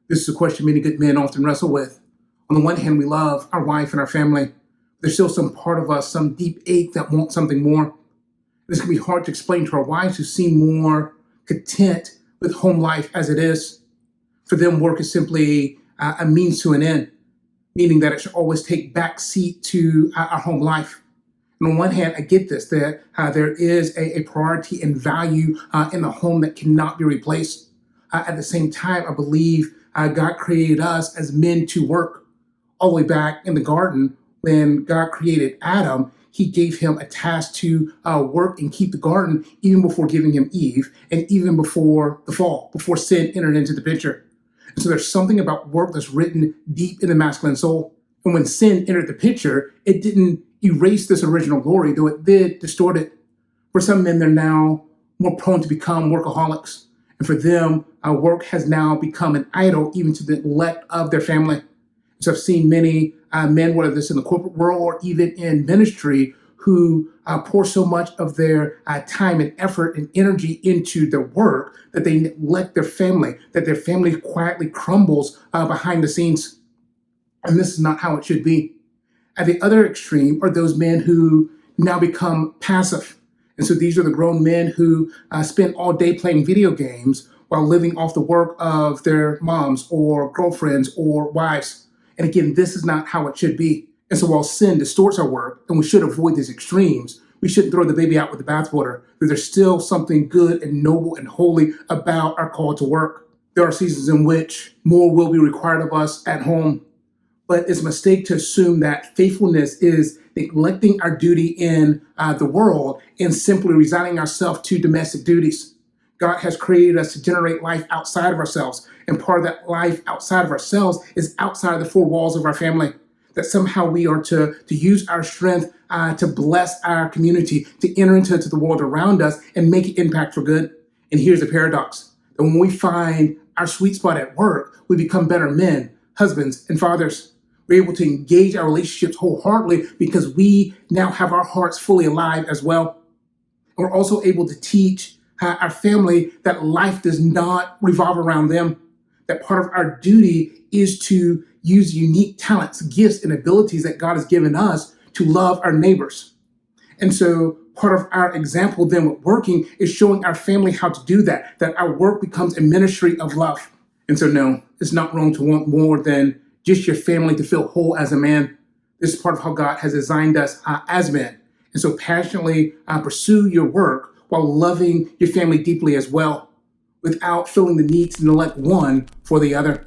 This is a question many good men often wrestle with. On the one hand, we love our wife and our family. There's still some part of us, some deep ache that wants something more. This can be hard to explain to our wives who seem more content with home life as it is. For them, work is simply a means to an end, meaning that it should always take back seat to our home life. And on one hand, I get this, that there is a priority and value in the home that cannot be replaced. At the same time, I believe God created us as men to work. All the way back in the garden, when God created Adam, he gave him a task to work and keep the garden even before giving him Eve and even before the fall, before sin entered into the picture. And so there's something about work that's written deep in the masculine soul. And when sin entered the picture, it didn't erase this original glory, though it did distort it. For some men, they're now more prone to become workaholics. And for them, work has now become an idol, even to the neglect of their family. So I've seen many men, whether this in the corporate world or even in ministry, who pour so much of their time and effort and energy into their work that they neglect their family, that their family quietly crumbles behind the scenes. And this is not how it should be. At the other extreme are those men who now become passive. And so these are the grown men who spend all day playing video games while living off the work of their moms or girlfriends or wives. And again, this is not how it should be. And so while sin distorts our work, and we should avoid these extremes, we shouldn't throw the baby out with the bathwater. There's still something good and noble and holy about our call to work. There are seasons in which more will be required of us at home, but it's a mistake to assume that faithfulness is neglecting our duty in the world and simply resigning ourselves to domestic duties. God has created us to generate life outside of ourselves. And part of that life outside of ourselves is outside of the four walls of our family. That somehow we are to use our strength to bless our community, to enter into the world around us and make an impact for good. And here's the paradox. That when we find our sweet spot at work, we become better men, husbands, and fathers. We're able to engage our relationships wholeheartedly because we now have our hearts fully alive as well. And we're also able to teach our family that life does not revolve around them, that part of our duty is to use unique talents, gifts, and abilities that God has given us to love our neighbors. And so part of our example then with working is showing our family how to do that, that our work becomes a ministry of love. And so no, it's not wrong to want more than just your family to feel whole as a man. This is part of how God has designed us as men. And so passionately pursue your work while loving your family deeply as well, without feeling the need to neglect one for the other.